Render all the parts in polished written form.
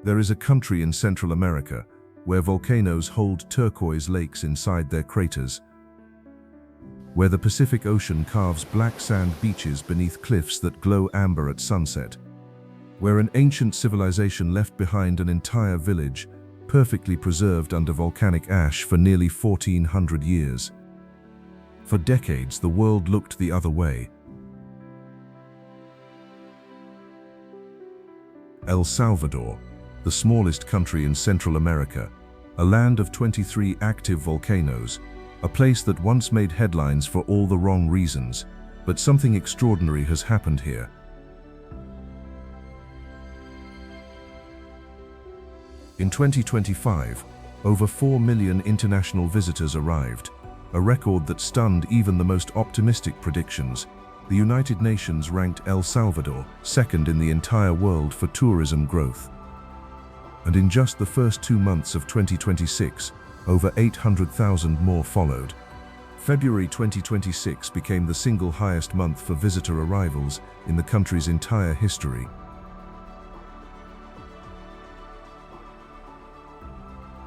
There is a country in Central America where volcanoes hold turquoise lakes inside their craters, where the Pacific Ocean carves black sand beaches beneath cliffs that glow amber at sunset, where an ancient civilization left behind an entire village, perfectly preserved under volcanic ash for nearly 1400 years. For decades, the world looked the other way. El Salvador, the smallest country in Central America, a land of 23 active volcanoes, a place that once made headlines for all the wrong reasons, but something extraordinary has happened here. In 2025, over 4 million international visitors arrived, a record that stunned even the most optimistic predictions. The United Nations ranked El Salvador second in the entire world for tourism growth. And in just the first 2 months of 2026, over 800,000 more followed. February 2026 became the single highest month for visitor arrivals in the country's entire history.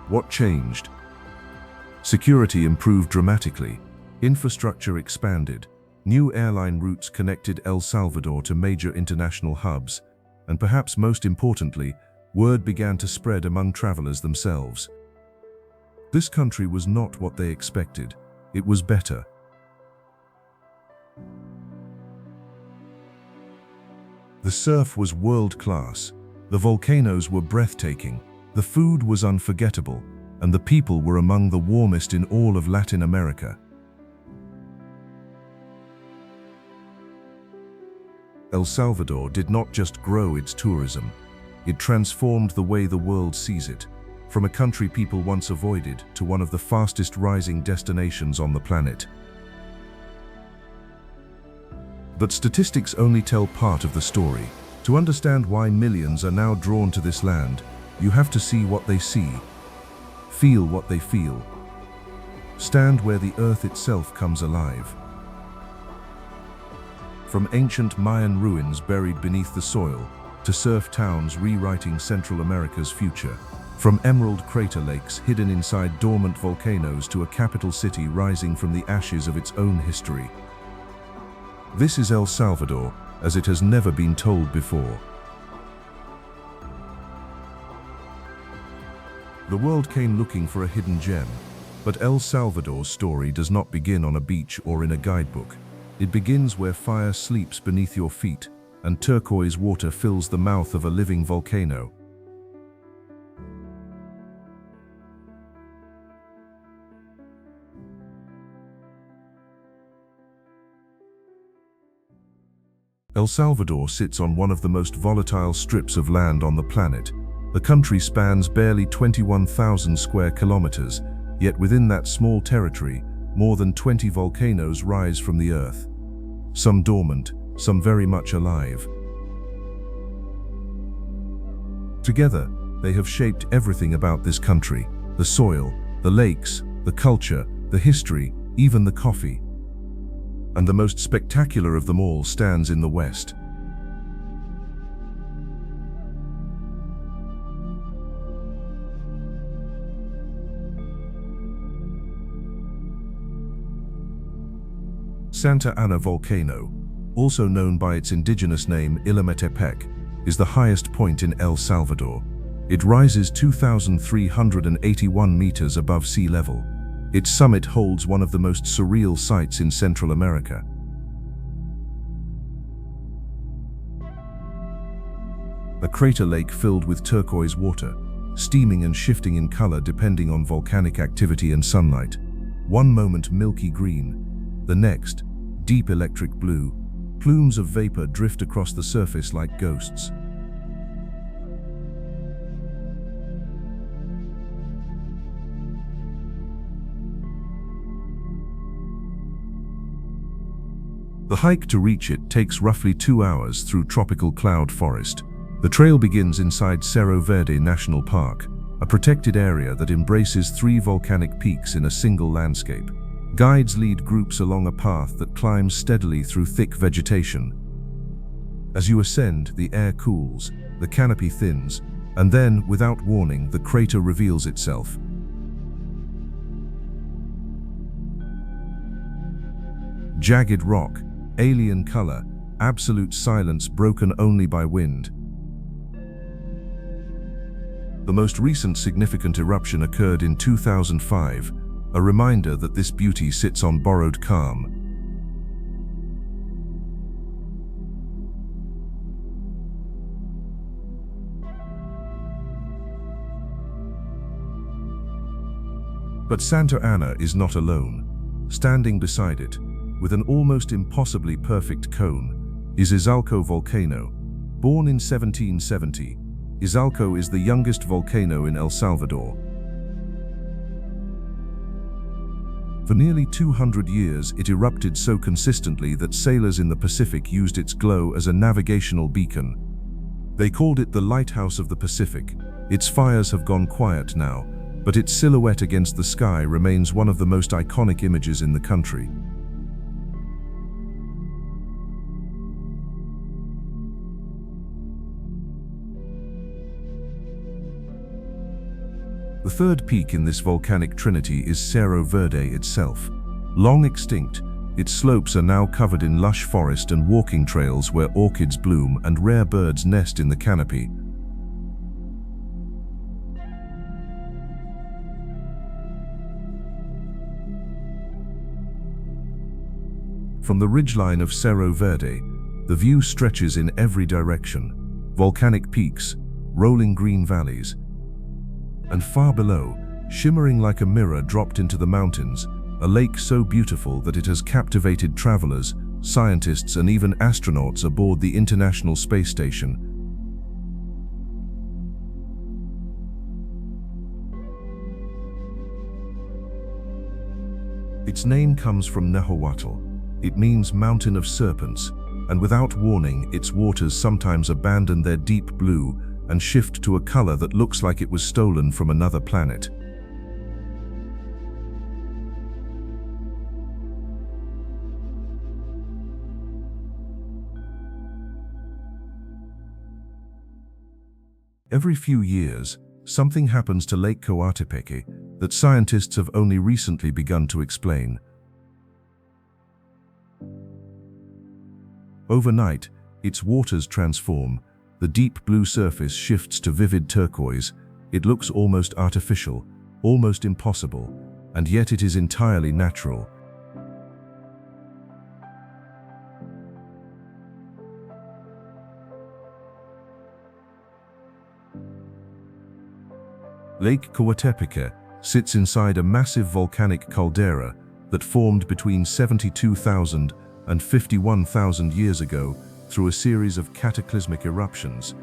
What changed? Security improved dramatically, infrastructure expanded, new airline routes connected El Salvador to major international hubs, and perhaps most importantly, word began to spread among travelers themselves. This country was not what they expected. It was better. The surf was world-class, the volcanoes were breathtaking, the food was unforgettable, and the people were among the warmest in all of Latin America. El Salvador did not just grow its tourism, it transformed the way the world sees it, from a country people once avoided to one of the fastest rising destinations on the planet. But statistics only tell part of the story. To understand why millions are now drawn to this land, you have to see what they see, feel what they feel, stand where the earth itself comes alive. From ancient Mayan ruins buried beneath the soil, to surf towns rewriting Central America's future, from emerald crater lakes hidden inside dormant volcanoes to a capital city rising from the ashes of its own history. This is El Salvador, as it has never been told before. The world came looking for a hidden gem, but El Salvador's story does not begin on a beach or in a guidebook. It begins where fire sleeps beneath your feet and turquoise water fills the mouth of a living volcano. El Salvador sits on one of the most volatile strips of land on the planet. The country spans barely 21,000 square kilometers, yet within that small territory, more than 20 volcanoes rise from the earth. Some dormant, some very much alive. Together, they have shaped everything about this country: the soil, the lakes, the culture, the history, even the coffee. And the most spectacular of them all stands in the west. Santa Ana Volcano, also known by its indigenous name Coatepeque, is the highest point in El Salvador. It rises 2,381 meters above sea level. Its summit holds one of the most surreal sights in Central America. A crater lake filled with turquoise water, steaming and shifting in color depending on volcanic activity and sunlight. One moment milky green, the next, deep electric blue. Plumes of vapor drift across the surface like ghosts. The hike to reach it takes roughly 2 hours through tropical cloud forest. The trail begins inside Cerro Verde National Park, a protected area that embraces 3 volcanic peaks in a single landscape. Guides lead groups along a path that climbs steadily through thick vegetation. As you ascend, the air cools, the canopy thins, And then, without warning, the crater reveals itself. Jagged rock, alien color, absolute silence broken only by wind. The most recent significant eruption occurred in 2005, a reminder that this beauty sits on borrowed calm. But Santa Ana is not alone. Standing beside it, with an almost impossibly perfect cone, is Izalco volcano. Born in 1770, Izalco is the youngest volcano in El Salvador. For nearly 200 years, it erupted so consistently that sailors in the Pacific used its glow as a navigational beacon. They called it the Lighthouse of the Pacific. Its fires have gone quiet now, but its silhouette against the sky remains one of the most iconic images in the country. The third peak in this volcanic trinity is Cerro Verde itself. Long extinct, its slopes are now covered in lush forest and walking trails where orchids bloom and rare birds nest in the canopy. From the ridgeline of Cerro Verde, the view stretches in every direction. Volcanic peaks, rolling green valleys, and far below, shimmering like a mirror dropped into the mountains, a lake so beautiful that it has captivated travelers, scientists, and even astronauts aboard the International Space Station. Its name comes from Nahuatl. It means mountain of serpents, and without warning, its waters sometimes abandon their deep blue and shift to a color that looks like it was stolen from another planet. Every few years, something happens to Lake Coatepeque that scientists have only recently begun to explain. Overnight, its waters transform. The deep blue surface shifts to vivid turquoise. It looks almost artificial, almost impossible, and yet it is entirely natural. Lake Coatepeque sits inside a massive volcanic caldera that formed between 72,000 and 51,000 years ago through a series of cataclysmic eruptions.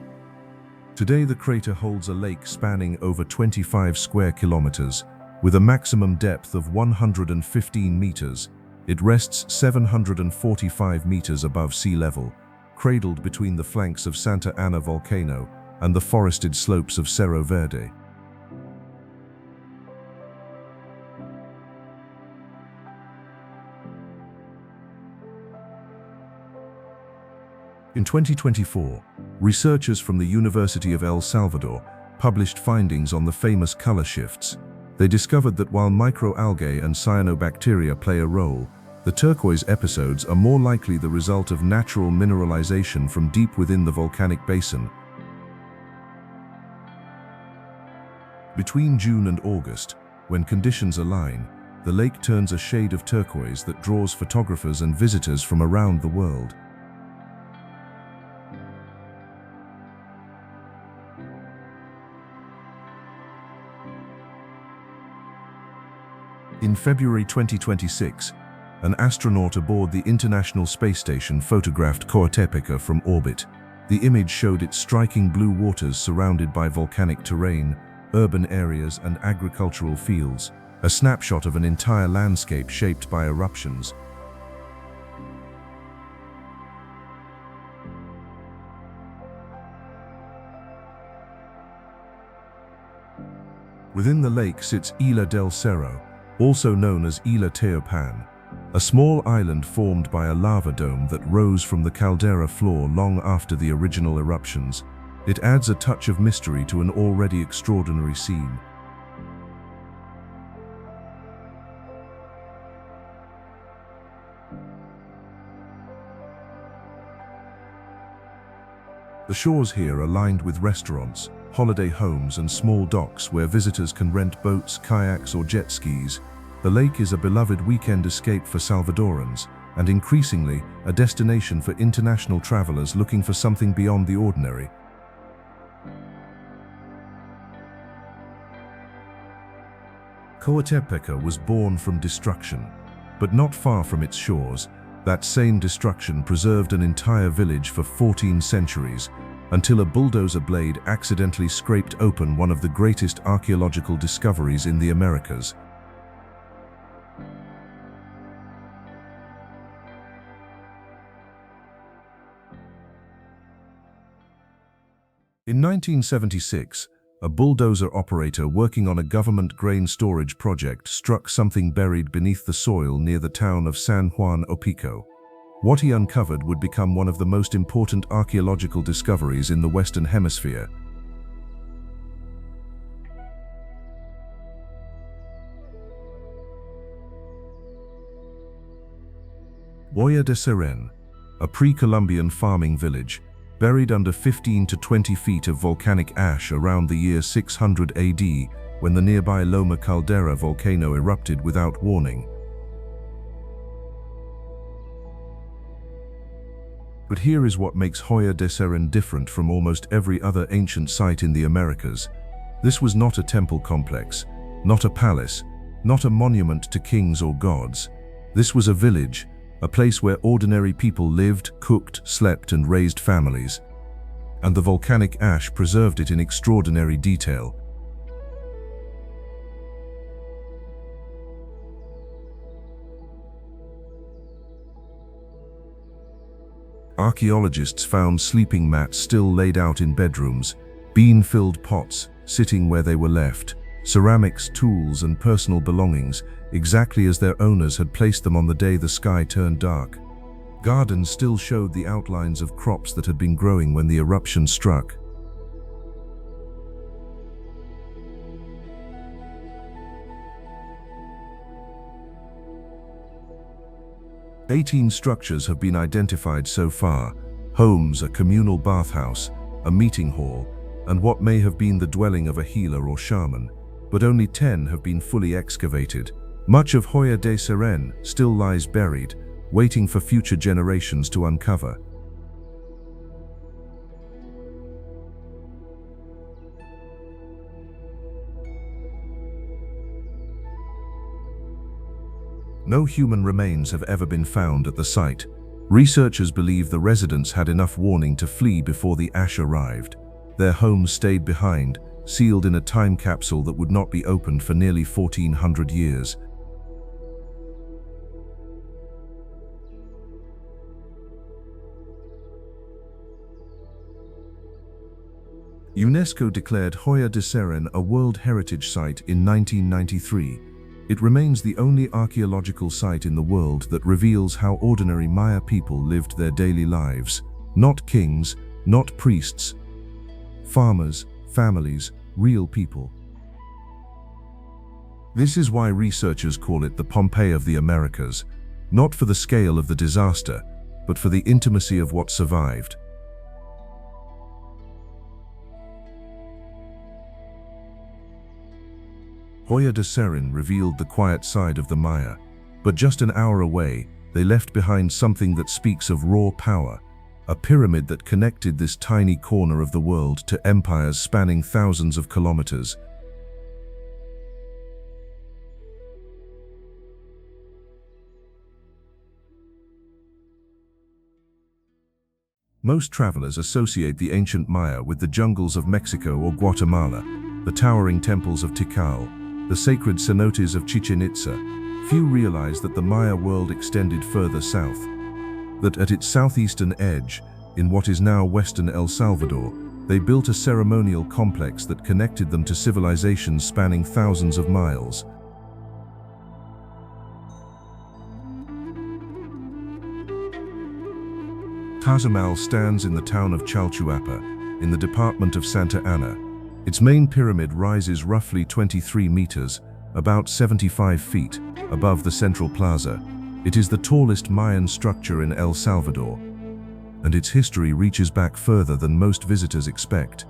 Today, the crater holds a lake spanning over 25 square kilometers, with a maximum depth of 115 meters. It rests 745 meters above sea level, cradled between the flanks of Santa Ana Volcano and the forested slopes of Cerro Verde. In 2024, researchers from the University of El Salvador published findings on the famous color shifts. They discovered that while microalgae and cyanobacteria play a role, the turquoise episodes are more likely the result of natural mineralization from deep within the volcanic basin. Between June and August, when conditions align, the lake turns a shade of turquoise that draws photographers and visitors from around the world. In February 2026, an astronaut aboard the International Space Station photographed Coatepeque from orbit. The image showed its striking blue waters surrounded by volcanic terrain, urban areas, and agricultural fields, a snapshot of an entire landscape shaped by eruptions. Within the lake sits Isla del Cerro, also known as Isla Teopan, a small island formed by a lava dome that rose from the caldera floor long after the original eruptions. It adds a touch of mystery to an already extraordinary scene. The shores here are lined with restaurants, holiday homes and small docks where visitors can rent boats, kayaks or jet skis. The lake is a beloved weekend escape for Salvadorans and increasingly a destination for international travelers looking for something beyond the ordinary. Coatepeque was born from destruction, but not far from its shores. That same destruction preserved an entire village for 14 centuries, until a bulldozer blade accidentally scraped open one of the greatest archaeological discoveries in the Americas. In 1976, a bulldozer operator working on a government grain storage project struck something buried beneath the soil near the town of San Juan Opico. What he uncovered would become one of the most important archaeological discoveries in the Western Hemisphere. Joya de Cerén, a pre-Columbian farming village, buried under 15 to 20 feet of volcanic ash around the year 600 AD, when the nearby Loma Caldera volcano erupted without warning. But here is what makes Joya de Cerén different from almost every other ancient site in the Americas. This was not a temple complex, not a palace, not a monument to kings or gods. This was a village, a place where ordinary people lived, cooked, slept, and raised families. And the volcanic ash preserved it in extraordinary detail. Archaeologists found sleeping mats still laid out in bedrooms, bean-filled pots sitting where they were left, ceramics, tools, and personal belongings, exactly as their owners had placed them on the day the sky turned dark. Gardens still showed the outlines of crops that had been growing when the eruption struck. Eighteen structures have been identified so far: homes, a communal bathhouse, a meeting hall, and what may have been the dwelling of a healer or shaman. But only 10 have been fully excavated. Much of Joya de Cerén still lies buried, waiting for future generations to uncover. No human remains have ever been found at the site. Researchers believe the residents had enough warning to flee before the ash arrived. Their homes stayed behind, sealed in a time capsule that would not be opened for nearly 1400 years. UNESCO declared Joya de Cerén a World Heritage Site in 1993. It remains the only archaeological site in the world that reveals how ordinary Maya people lived their daily lives. Not kings, not priests. Farmers, families, real people. This is why researchers call it the Pompeii of the Americas, not for the scale of the disaster, but for the intimacy of what survived. Joya de Cerén revealed the quiet side of the Maya, but just an hour away, they left behind something that speaks of raw power, a pyramid that connected this tiny corner of the world to empires spanning thousands of kilometers. Most travelers associate the ancient Maya with the jungles of Mexico or Guatemala, the towering temples of Tikal, the sacred cenotes of Chichen Itza. Few realize that the Maya world extended further south, that at its southeastern edge, in what is now western El Salvador, they built a ceremonial complex that connected them to civilizations spanning thousands of miles. Tazumal stands in the town of Chalchuapa, in the department of Santa Ana. Its main pyramid rises roughly 23 meters, about 75 feet, above the central plaza. It is the tallest Mayan structure in El Salvador, and its history reaches back further than most visitors expect.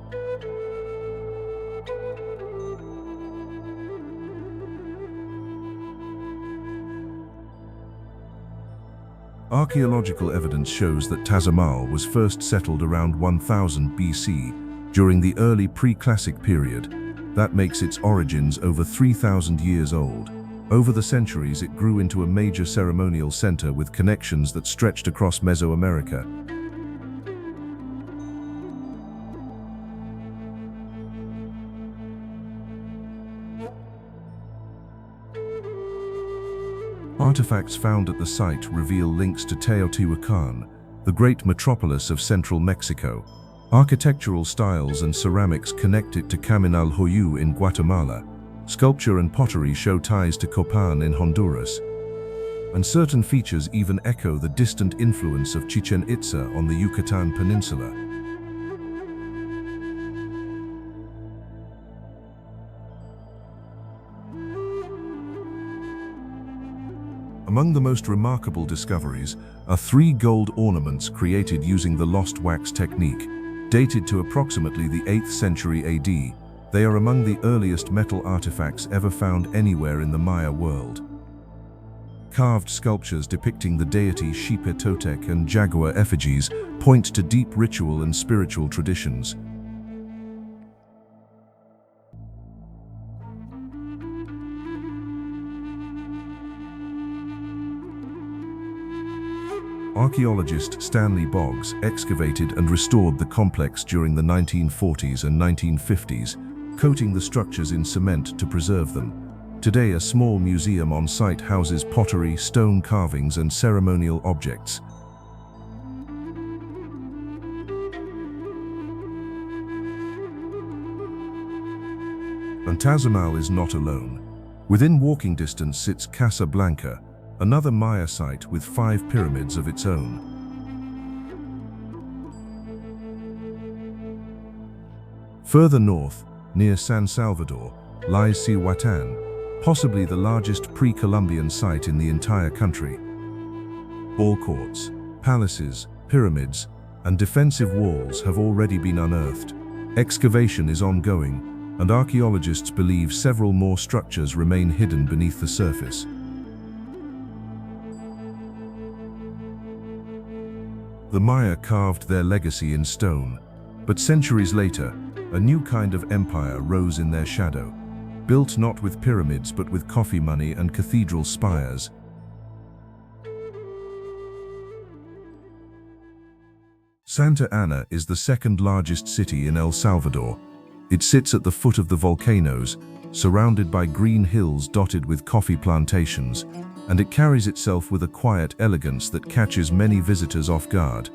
Archaeological evidence shows that Tazumal was first settled around 1000 BC, during the early pre-classic period. That makes its origins over 3,000 years old. Over the centuries, it grew into a major ceremonial center with connections that stretched across Mesoamerica. Artifacts found at the site reveal links to Teotihuacan, the great metropolis of central Mexico. Architectural styles and ceramics connect it to Caminalhoyu in Guatemala. Sculpture and pottery show ties to Copan in Honduras. And certain features even echo the distant influence of Chichen Itza on the Yucatan Peninsula. Among the most remarkable discoveries are 3 gold ornaments created using the lost wax technique. Dated to approximately the 8th century AD, they are among the earliest metal artifacts ever found anywhere in the Maya world. Carved sculptures depicting the deity Xipe and jaguar effigies point to deep ritual and spiritual traditions. Archaeologist Stanley Boggs excavated and restored the complex during the 1940s and 1950s, coating the structures in cement to preserve them. Today, a small museum on site houses pottery, stone carvings, and ceremonial objects. And Tazumal is not alone. Within walking distance sits Casablanca, another Maya site with 5 pyramids of its own. Further north, near San Salvador, lies Cihuatán, possibly the largest pre-Columbian site in the entire country. Ball courts, palaces, pyramids, and defensive walls have already been unearthed. Excavation is ongoing, and archaeologists believe several more structures remain hidden beneath the surface. The Maya carved their legacy in stone, but centuries later, a new kind of empire rose in their shadow, built not with pyramids but with coffee money and cathedral spires. Santa Ana is the second largest city in El Salvador. It sits at the foot of the volcanoes, surrounded by green hills dotted with coffee plantations, and it carries itself with a quiet elegance that catches many visitors off guard.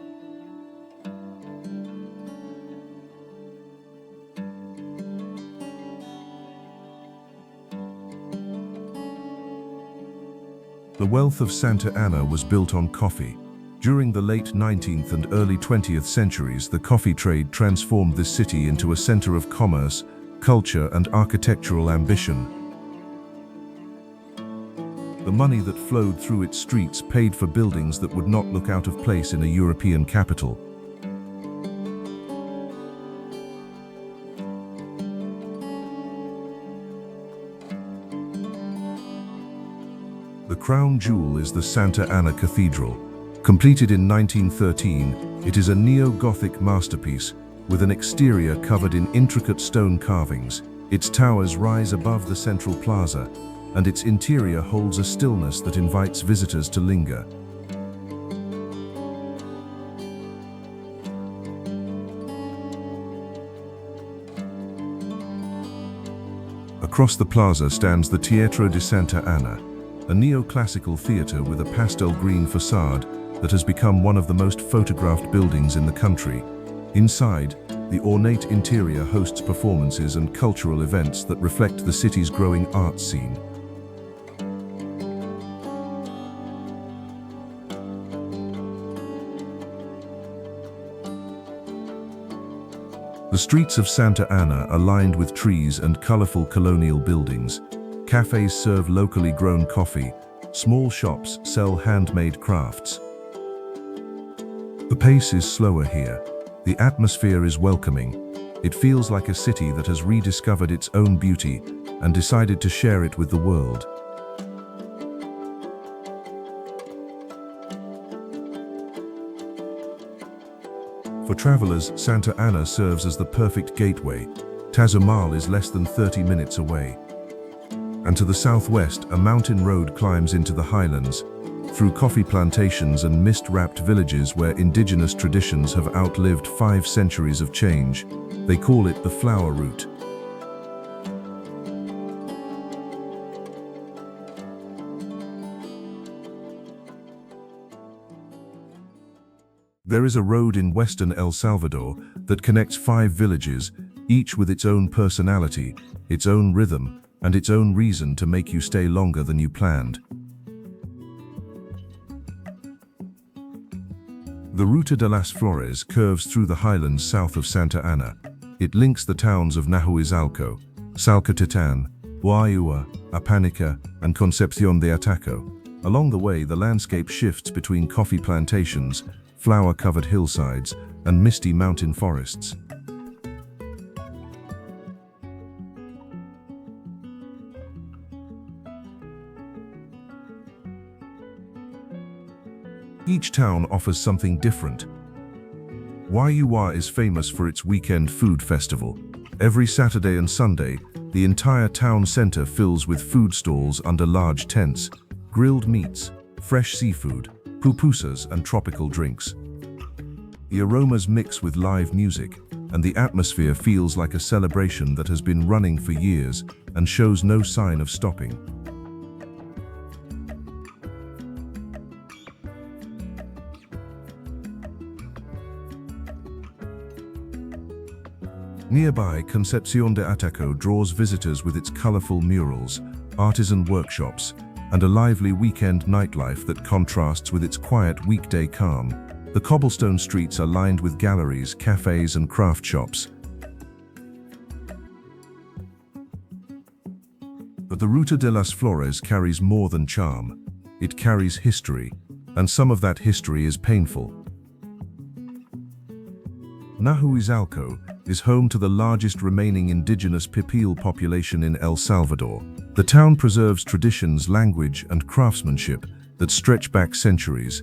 The wealth of Santa Ana was built on coffee. During the late 19th and early 20th centuries, the coffee trade transformed this city into a center of commerce, culture, and architectural ambition. The money that flowed through its streets paid for buildings that would not look out of place in a European capital. The crown jewel is the Santa Ana Cathedral. Completed in 1913, it is a neo-Gothic masterpiece with an exterior covered in intricate stone carvings. Its towers rise above the central plaza, and its interior holds a stillness that invites visitors to linger. Across the plaza stands the Teatro de Santa Ana, a neoclassical theater with a pastel green facade that has become one of the most photographed buildings in the country. Inside, the ornate interior hosts performances and cultural events that reflect the city's growing arts scene. The streets of Santa Ana are lined with trees and colorful colonial buildings. Cafes serve locally grown coffee. Small shops sell handmade crafts. The pace is slower here. The atmosphere is welcoming. It feels like a city that has rediscovered its own beauty and decided to share it with the world. For travelers, Santa Ana serves as the perfect gateway. Tazumal is less than 30 minutes away. And to the southwest, a mountain road climbs into the highlands, through coffee plantations and mist-wrapped villages where indigenous traditions have outlived 5 centuries of change. They call it the flower route. There is a road in western El Salvador that connects 5 villages, each with its own personality, its own rhythm, and its own reason to make you stay longer than you planned. The Ruta de las Flores curves through the highlands south of Santa Ana. It links the towns of Nahuizalco, Salcatitan, Huayua, Apanica, and Concepcion de Ataco. Along the way, the landscape shifts between coffee plantations, flower-covered hillsides, and misty mountain forests. Each town offers something different. Huayua is famous for its weekend food festival. Every Saturday and Sunday, the entire town center fills with food stalls under large tents, grilled meats, fresh seafood, pupusas, and tropical drinks. The aromas mix with live music, and the atmosphere feels like a celebration that has been running for years and shows no sign of stopping. Nearby, Concepcion de Ataco draws visitors with its colorful murals, artisan workshops, and a lively weekend nightlife that contrasts with its quiet weekday calm. The cobblestone streets are lined with galleries, cafes, and craft shops. But the Ruta de las Flores carries more than charm. It carries history, and some of that history is painful. Nahuizalco is home to the largest remaining indigenous Pipil population in El Salvador. The town preserves traditions, language, and craftsmanship that stretch back centuries.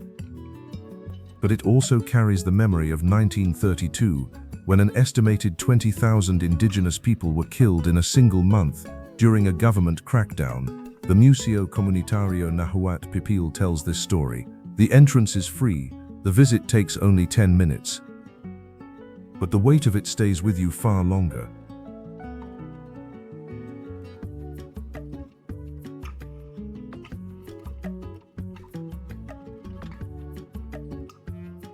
But it also carries the memory of 1932, when an estimated 20,000 indigenous people were killed in a single month during a government crackdown. The Museo Comunitario Nahuat Pipil tells this story. The entrance is free. The visit takes only 10 minutes. But the weight of it stays with you far longer.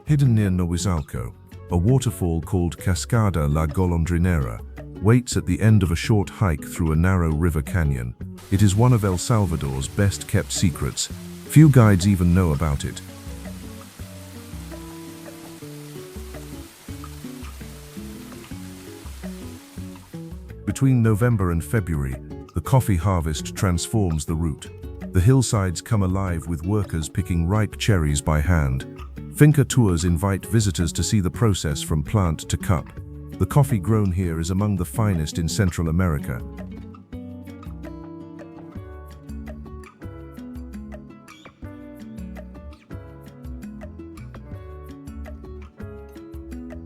Hidden near Nahuizalco, a waterfall called Cascada La Golondrinera waits at the end of a short hike through a narrow river canyon. It is one of El Salvador's best-kept secrets. Few guides even know about it. Between November and February, the coffee harvest transforms the route. The hillsides come alive with workers picking ripe cherries by hand. Finca tours invite visitors to see the process from plant to cup. The coffee grown here is among the finest in Central America.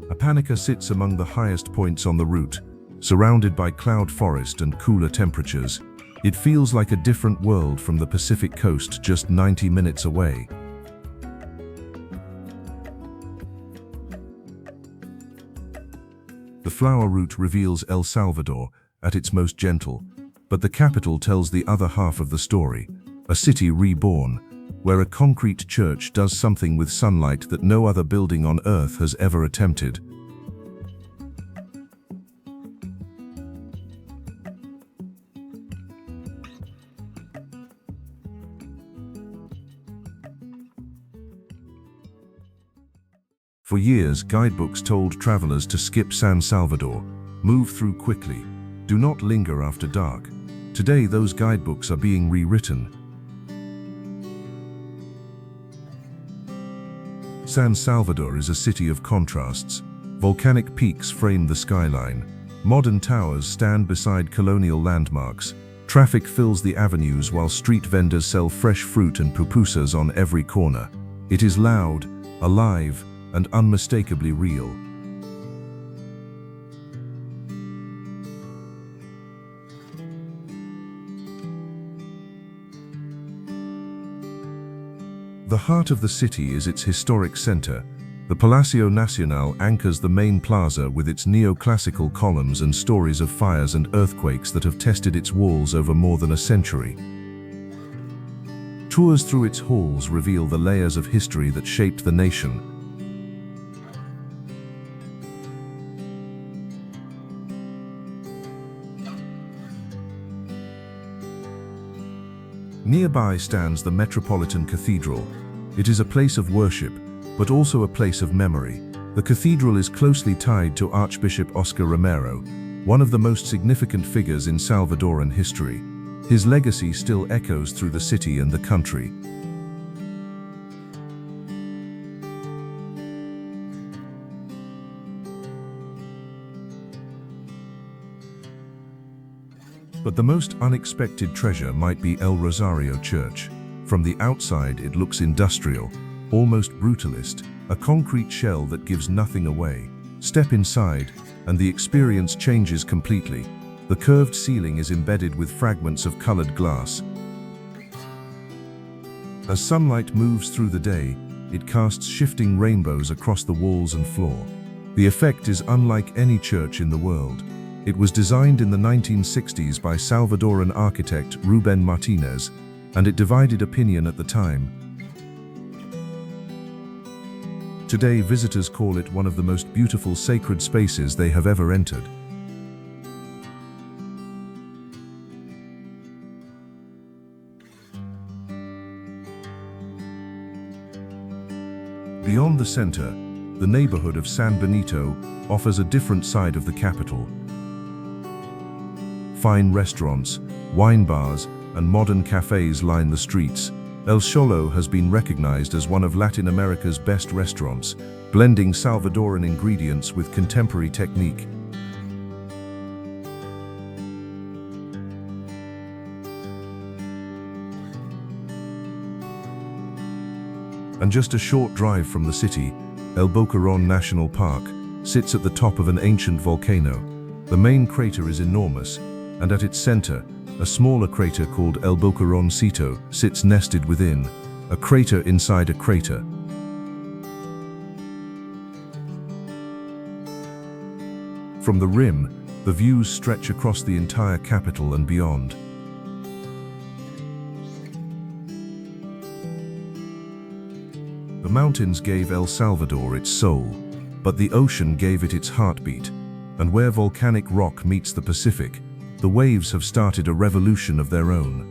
Apanica sits among the highest points on the route, surrounded by cloud forest and cooler temperatures. It feels like a different world from the Pacific coast just 90 minutes away. The flower route reveals El Salvador at its most gentle, but the capital tells the other half of the story, a city reborn, where a concrete church does something with sunlight that no other building on Earth has ever attempted. For years, guidebooks told travelers to skip San Salvador, move through quickly, do not linger after dark. Today, those guidebooks are being rewritten. San Salvador is a city of contrasts. Volcanic peaks frame the skyline. Modern towers stand beside colonial landmarks. Traffic fills the avenues while street vendors sell fresh fruit and pupusas on every corner. It is loud, alive, and unmistakably real. The heart of the city is its historic center. The Palacio Nacional anchors the main plaza with its neoclassical columns and stories of fires and earthquakes that have tested its walls over more than a century. Tours through its halls reveal the layers of history that shaped the nation. Nearby stands the Metropolitan Cathedral. It is a place of worship, but also a place of memory. The cathedral is closely tied to Archbishop Oscar Romero, one of the most significant figures in Salvadoran history. His legacy still echoes through the city and the country. But the most unexpected treasure might be El Rosario Church. From the outside, it looks industrial, almost brutalist, a concrete shell that gives nothing away. Step inside, and the experience changes completely. The curved ceiling is embedded with fragments of colored glass. As sunlight moves through the day, it casts shifting rainbows across the walls and floor. The effect is unlike any church in the world. It was designed in the 1960s by Salvadoran architect Rubén Martínez, and it divided opinion at the time. Today, visitors call it one of the most beautiful sacred spaces they have ever entered. Beyond the center, the neighborhood of San Benito offers a different side of the capital. Fine restaurants, wine bars, and modern cafes line the streets. El Cholo has been recognized as one of Latin America's best restaurants, blending Salvadoran ingredients with contemporary technique. And just a short drive from the city, El Boquerón National Park sits at the top of an ancient volcano. The main crater is enormous, and at its center, a smaller crater called El Boqueroncito sits nested within, a crater inside a crater. From the rim, the views stretch across the entire capital and beyond. The mountains gave El Salvador its soul, but the ocean gave it its heartbeat. And where volcanic rock meets the Pacific, the waves have started a revolution of their own.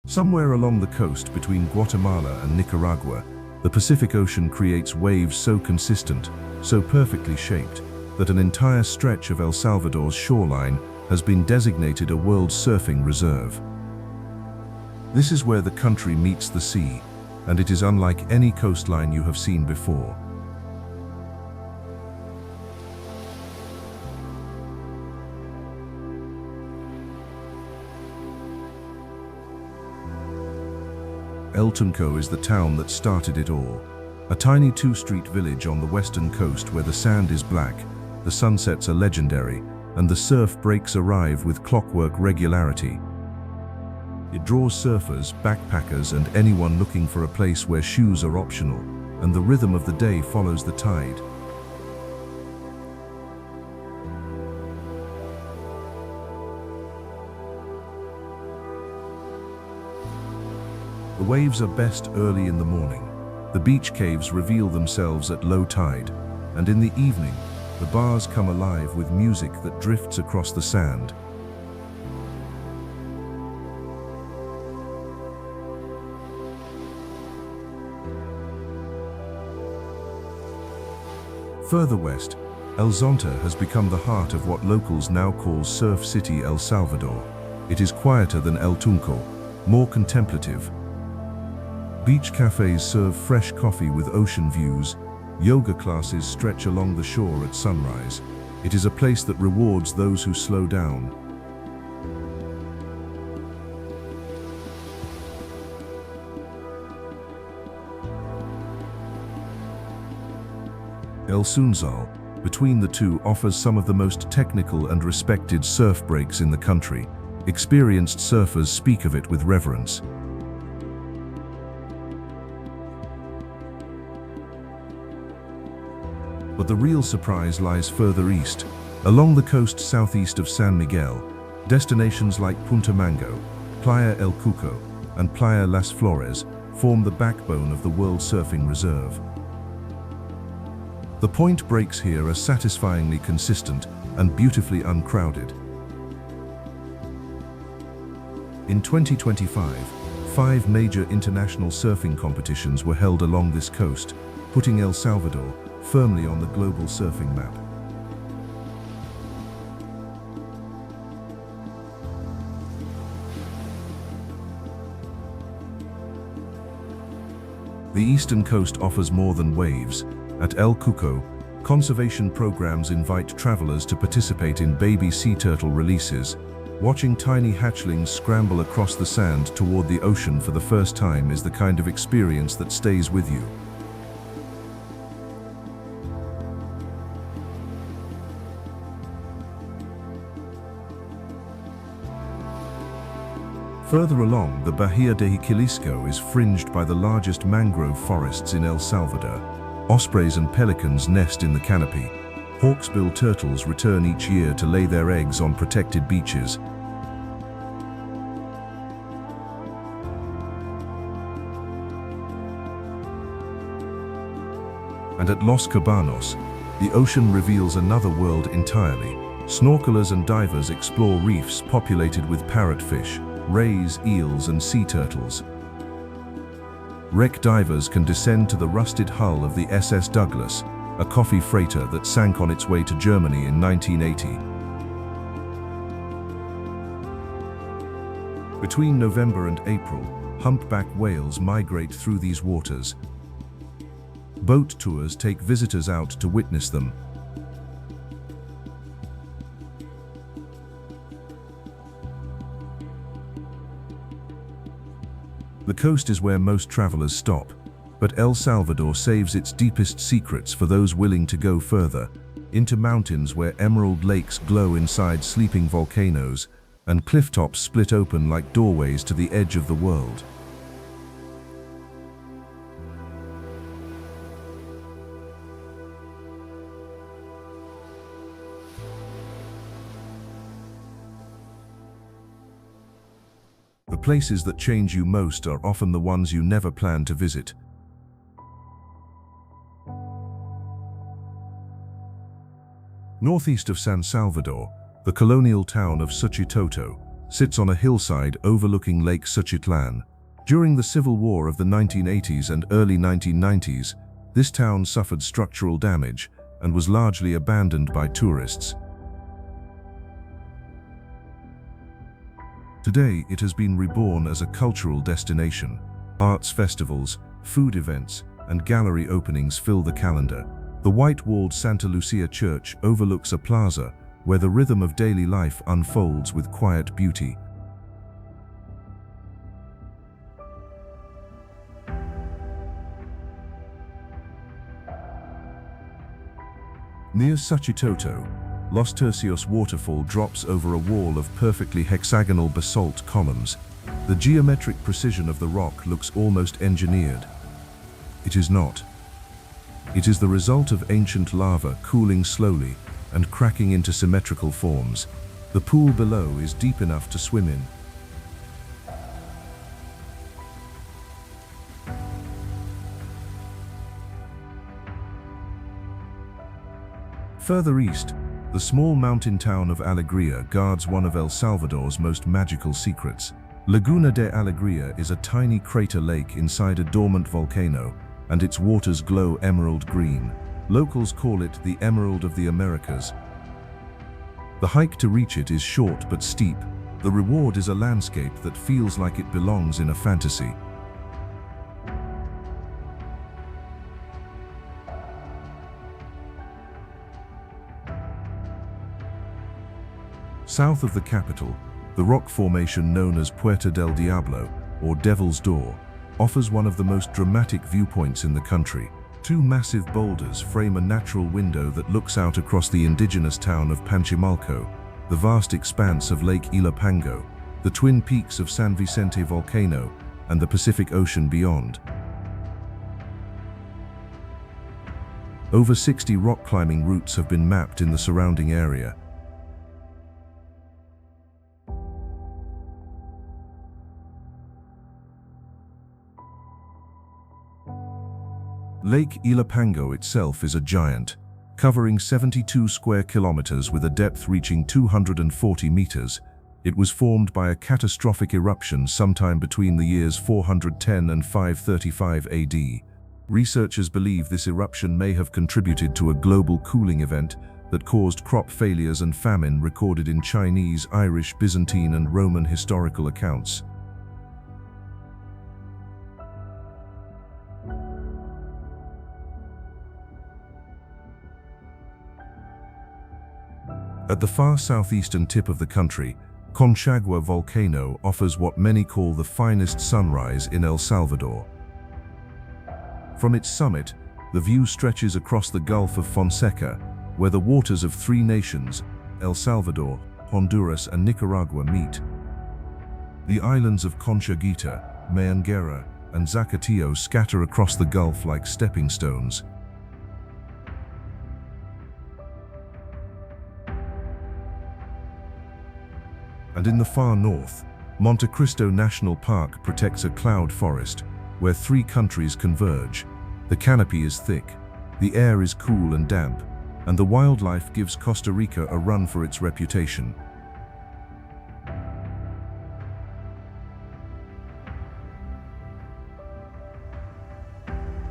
Somewhere along the coast between Guatemala and Nicaragua, the Pacific Ocean creates waves so consistent, so perfectly shaped, that an entire stretch of El Salvador's shoreline has been designated a World Surfing Reserve. This is where the country meets the sea, and it is unlike any coastline you have seen before. El Tunco is the town that started it all. A tiny two-street village on the western coast where the sand is black, the sunsets are legendary, and the surf breaks arrive with clockwork regularity. It draws surfers, backpackers, and anyone looking for a place where shoes are optional, and the rhythm of the day follows the tide. The waves are best early in the morning. The beach caves reveal themselves at low tide, and in the evening, The bars come alive with music that drifts across the sand. Further west, El Zonte has become the heart of what locals now call Surf City El Salvador. It is quieter than El Tunco, more contemplative. Beach cafes serve fresh coffee with ocean views. Yoga classes stretch along the shore at sunrise. It is a place that rewards those who slow down. El Sunzal, between the two, offers some of the most technical and respected surf breaks in the country. Experienced surfers speak of it with reverence. But the real surprise lies further east. Along the coast southeast of San Miguel, destinations like Punta Mango, Playa El Cuco, and Playa Las Flores form the backbone of the World Surfing Reserve. The point breaks here are satisfyingly consistent and beautifully uncrowded. In 2025, 5 major international surfing competitions were held along this coast, putting El Salvador firmly on the global surfing map. The eastern coast offers more than waves. At El Cuco, conservation programs invite travelers to participate in baby sea turtle releases. Watching tiny hatchlings scramble across the sand toward the ocean for the first time is the kind of experience that stays with you. Further along, the Bahia de Xiquilisco is fringed by the largest mangrove forests in El Salvador. Ospreys and pelicans nest in the canopy. Hawksbill turtles return each year to lay their eggs on protected beaches. And at Los Cabanos, the ocean reveals another world entirely. Snorkelers and divers explore reefs populated with parrotfish, rays, eels, and sea turtles. Wreck divers can descend to the rusted hull of the SS Douglas, a coffee freighter that sank on its way to Germany in 1980. Between November and April, humpback whales migrate through these waters. Boat tours take visitors out to witness them. The coast is where most travelers stop, but El Salvador saves its deepest secrets for those willing to go further, into mountains where emerald lakes glow inside sleeping volcanoes, and clifftops split open like doorways to the edge of the world. The places that change you most are often the ones you never plan to visit. Northeast of San Salvador, the colonial town of Suchitoto sits on a hillside overlooking Lake Suchitlan. During the Civil War of the 1980s and early 1990s, this town suffered structural damage and was largely abandoned by tourists. Today, it has been reborn as a cultural destination. Arts festivals, food events, and gallery openings fill the calendar. The white-walled Santa Lucia Church overlooks a plaza where the rhythm of daily life unfolds with quiet beauty. Near Suchitoto, Los Tercios waterfall drops over a wall of perfectly hexagonal basalt columns. The geometric precision of the rock looks almost engineered. It is not. It is the result of ancient lava cooling slowly and cracking into symmetrical forms. The pool below is deep enough to swim in. Further east, the small mountain town of Alegria guards one of El Salvador's most magical secrets. Laguna de Alegria is a tiny crater lake inside a dormant volcano, and its waters glow emerald green. Locals call it the Emerald of the Americas. The hike to reach it is short but steep. The reward is a landscape that feels like it belongs in a fantasy. South of the capital, the rock formation known as Puerta del Diablo, or Devil's Door, offers one of the most dramatic viewpoints in the country. Two massive boulders frame a natural window that looks out across the indigenous town of Panchimalco, the vast expanse of Lake Ilopango, the twin peaks of San Vicente Volcano, and the Pacific Ocean beyond. Over 60 rock climbing routes have been mapped in the surrounding area. Lake Ilopango itself is a giant, covering 72 square kilometers with a depth reaching 240 meters. It was formed by a catastrophic eruption sometime between the years 410 and 535 AD. Researchers believe this eruption may have contributed to a global cooling event that caused crop failures and famine recorded in Chinese, Irish, Byzantine, and Roman historical accounts. At the far southeastern tip of the country, Conchagua volcano offers what many call the finest sunrise in El Salvador. From its summit, the view stretches across the Gulf of Fonseca, where the waters of three nations, El Salvador, Honduras, and Nicaragua meet. The islands of Conchaguita, Mayanguera, and Zacatillo scatter across the Gulf like stepping stones. And in the far north, Monte Cristo National Park protects a cloud forest where three countries converge. The canopy is thick, the air is cool and damp, and the wildlife gives Costa Rica a run for its reputation.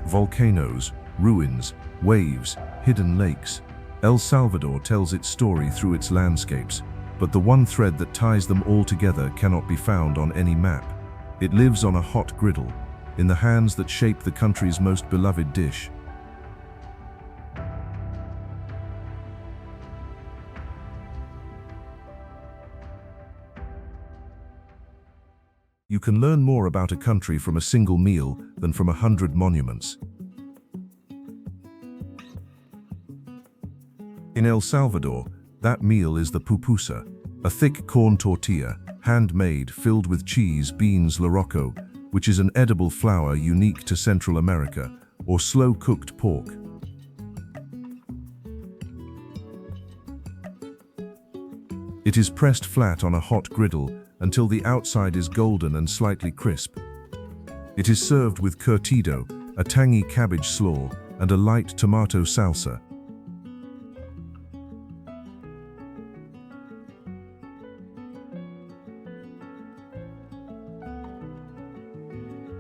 Volcanoes, ruins, waves, hidden lakes. El Salvador tells its story through its landscapes, but the one thread that ties them all together cannot be found on any map. It lives on a hot griddle, in the hands that shape the country's most beloved dish. You can learn more about a country from a single meal than from 100 monuments. In El Salvador, that meal is the pupusa, a thick corn tortilla, handmade, filled with cheese, beans, loroco, which is an edible flour unique to Central America, or slow-cooked pork. It is pressed flat on a hot griddle until the outside is golden and slightly crisp. It is served with curtido, a tangy cabbage slaw, and a light tomato salsa.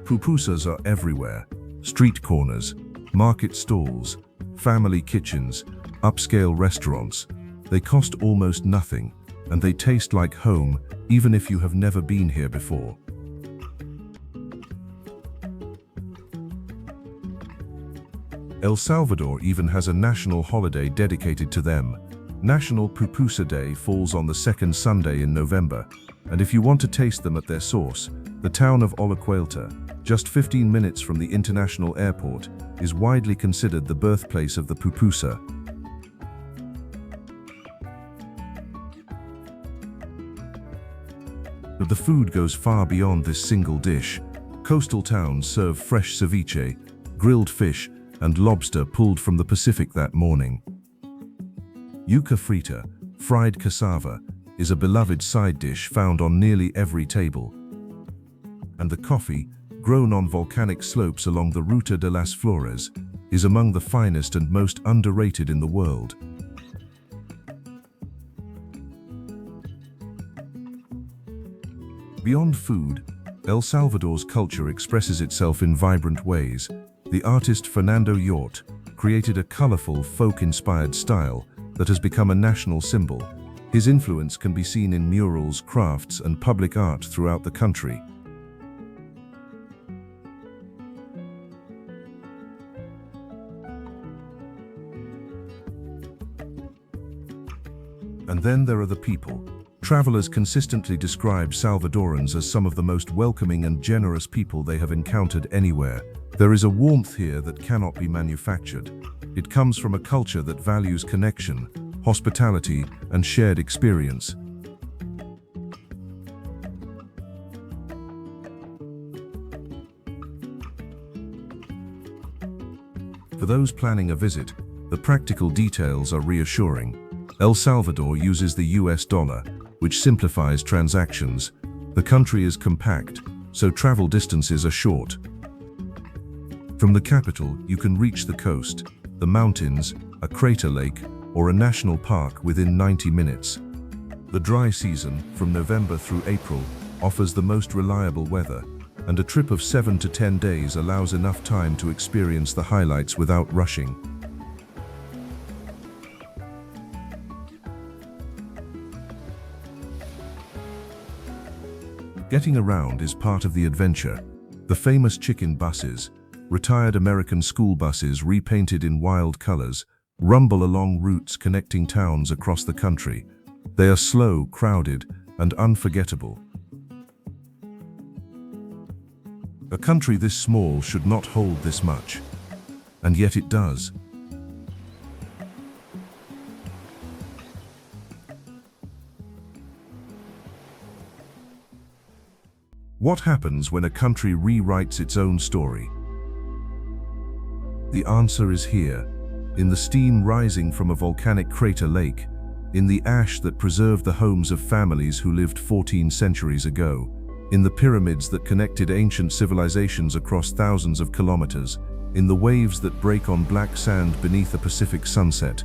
Pupusas are everywhere: street corners, market stalls, family kitchens, upscale restaurants. They cost almost nothing, and they taste like home, even if you have never been here before. El Salvador even has a national holiday dedicated to them. National Pupusa Day falls on the second Sunday in November, and if you want to taste them at their source, the town of Olacuelta, just 15 minutes from the international airport, is widely considered the birthplace of the pupusa. But the food goes far beyond this single dish. Coastal towns serve fresh ceviche, grilled fish, and lobster pulled from the Pacific that morning. Yuca frita, fried cassava, is a beloved side dish found on nearly every table. And the coffee, grown on volcanic slopes along the Ruta de las Flores, is among the finest and most underrated in the world. Beyond food, El Salvador's culture expresses itself in vibrant ways. The artist Fernando Yort created a colorful, folk-inspired style that has become a national symbol. His influence can be seen in murals, crafts, and public art throughout the country. And then there are the people. Travelers consistently describe Salvadorans as some of the most welcoming and generous people they have encountered anywhere. There is a warmth here that cannot be manufactured. It comes from a culture that values connection, hospitality, and shared experience. For those planning a visit, the practical details are reassuring. El Salvador uses the US dollar, which simplifies transactions. The country is compact, so travel distances are short. From the capital, you can reach the coast, the mountains, a crater lake, or a national park within 90 minutes. The dry season, from November through April, offers the most reliable weather, and a trip of 7 to 10 days allows enough time to experience the highlights without rushing. Getting around is part of the adventure. The famous chicken buses, retired American school buses repainted in wild colors, rumble along routes connecting towns across the country. They are slow, crowded, and unforgettable. A country this small should not hold this much, and yet it does. What happens when a country rewrites its own story? The answer is here, in the steam rising from a volcanic crater lake, in the ash that preserved the homes of families who lived 14 centuries ago, in the pyramids that connected ancient civilizations across thousands of kilometers, in the waves that break on black sand beneath a Pacific sunset.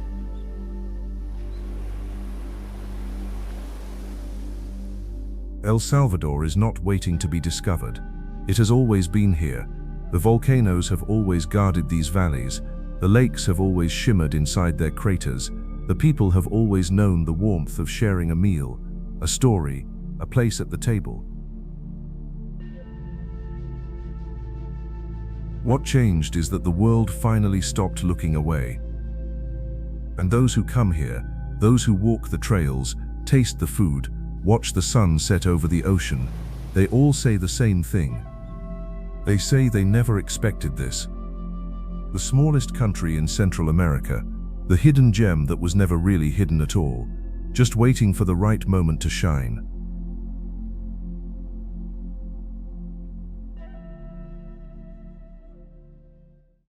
El Salvador is not waiting to be discovered. It has always been here. The volcanoes have always guarded these valleys. The lakes have always shimmered inside their craters. The people have always known the warmth of sharing a meal, a story, a place at the table. What changed is that the world finally stopped looking away. And those who come here, those who walk the trails, taste the food, watch the sun set over the ocean, they all say the same thing. They say they never expected this. The smallest country in Central America, the hidden gem that was never really hidden at all, just waiting for the right moment to shine.